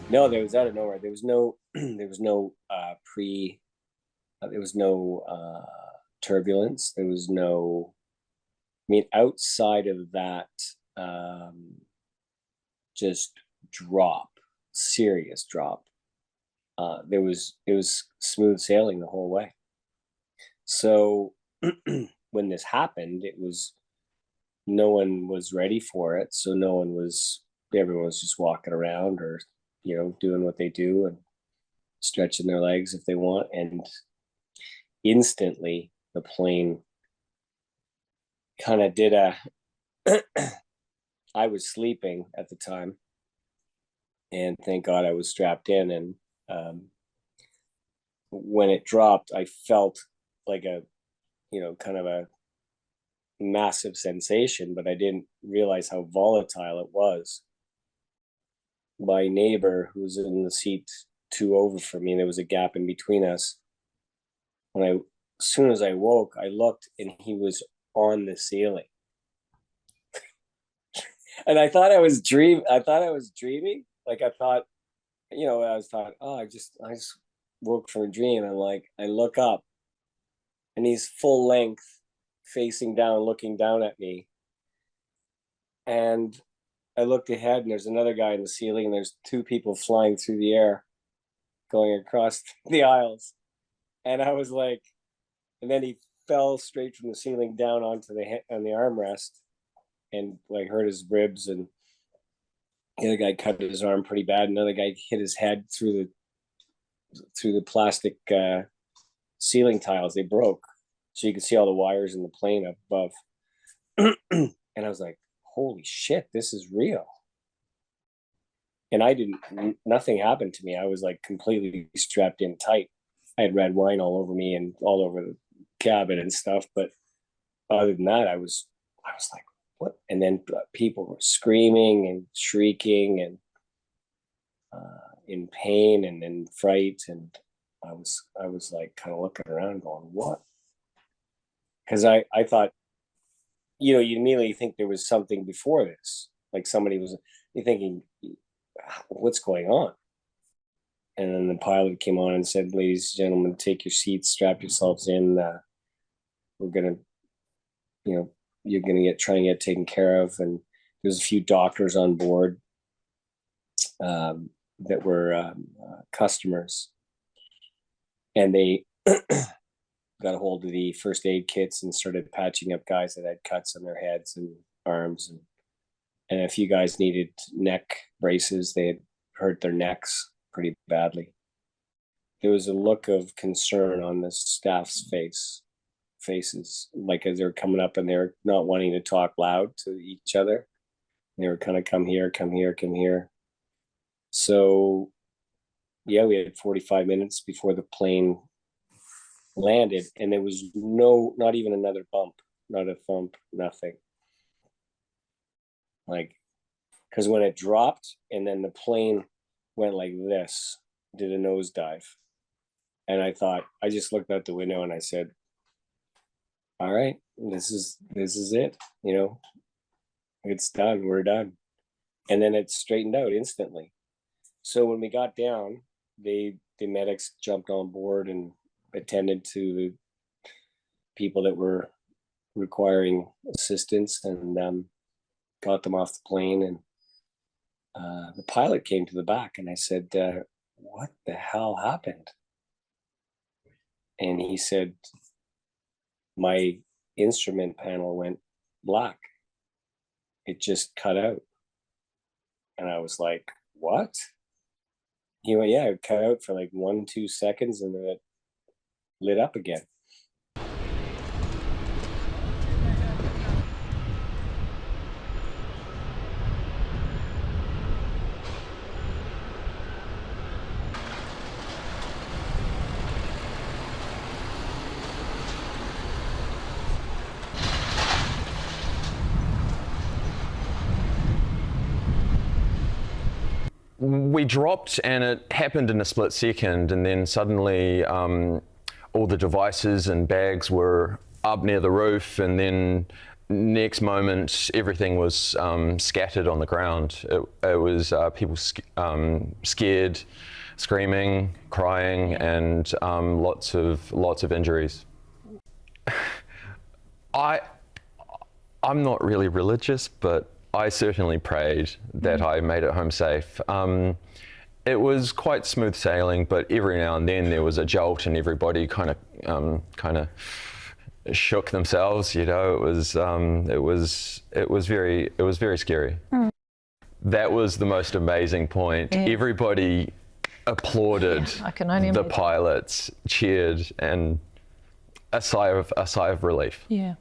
No, there was out of nowhere. There was no, there was no there was no turbulence. There was no. I mean, outside of that, um, just drop, serious drop. It was smooth sailing the whole way. So when this happened, it was no one was ready for it. So no one was. Everyone was just walking around or doing what they do and stretching their legs if they want. And instantly, the plane kind of did a. I was sleeping at the time, and thank God I was strapped in. And when it dropped, I felt like a, kind of a massive sensation, but I didn't realize how volatile it was. My neighbor, who was in the seat two over from me, there was a gap in between us. As soon as I woke, I looked and he was on the ceiling. And I thought I was dreaming. Like I thought, oh, I just woke from a dream. And like I look up and he's full length, facing down, looking down at me. And I looked ahead and there's another guy in the ceiling and there's two people flying through the air, going across the aisles. And I was like, and then he fell straight from the ceiling down onto on the armrest and like hurt his ribs, and the other guy cut his arm pretty bad. Another guy hit his head through the plastic ceiling tiles. They broke, so you could see all the wires in the plane up above. And I was like, "Holy shit, this is real!" And nothing happened to me. I was like completely strapped in tight. I had red wine all over me and all over the cabin and stuff. But other than that, I was like, what? And then people were screaming and shrieking and in pain and in fright. And I was like kind of looking around going, what? Because I thought, you immediately think there was something before this. Like you're thinking, what's going on? And then the pilot came on and said, ladies and gentlemen, take your seats, strap yourselves in. We're going to, you're going to try and get taken care of. And there's a few doctors on board that were customers. And they got a hold of the first aid kits and started patching up guys that had cuts on their heads and arms. And a few guys needed neck braces. They had hurt their necks pretty badly. There was a look of concern on the staff's faces, like as they were coming up and they were not wanting to talk loud to each other. They were kind of come here, come here, come here. So yeah, we had 45 minutes before the plane landed, and there was not even another bump, not a thump, nothing. Like, because when it dropped and then the plane went like this, did a nosedive. And I just looked out the window and I said, all right, this is it, it's done, we're done. And then it straightened out instantly. So when we got down, the medics jumped on board and attended to the people that were requiring assistance and got them off the plane. And the pilot came to the back and I said, what the hell happened? And he said, my instrument panel went black. It just cut out. And I was like, what? He went, yeah, it cut out for like 1-2 seconds and then it lit up again. We dropped and it happened in a split second, and then suddenly all the devices and bags were up near the roof, and then next moment, everything was scattered on the ground. It was people scared, screaming, crying, and lots of injuries. I'm not really religious, but I certainly prayed that I made it home safe. It was quite smooth sailing, but every now and then there was a jolt, and everybody kind of shook themselves. You know, it was very scary. That was the most amazing point. Yeah. Everybody applauded. I can only the imagine. pilots cheered, and a sigh of relief. Yeah.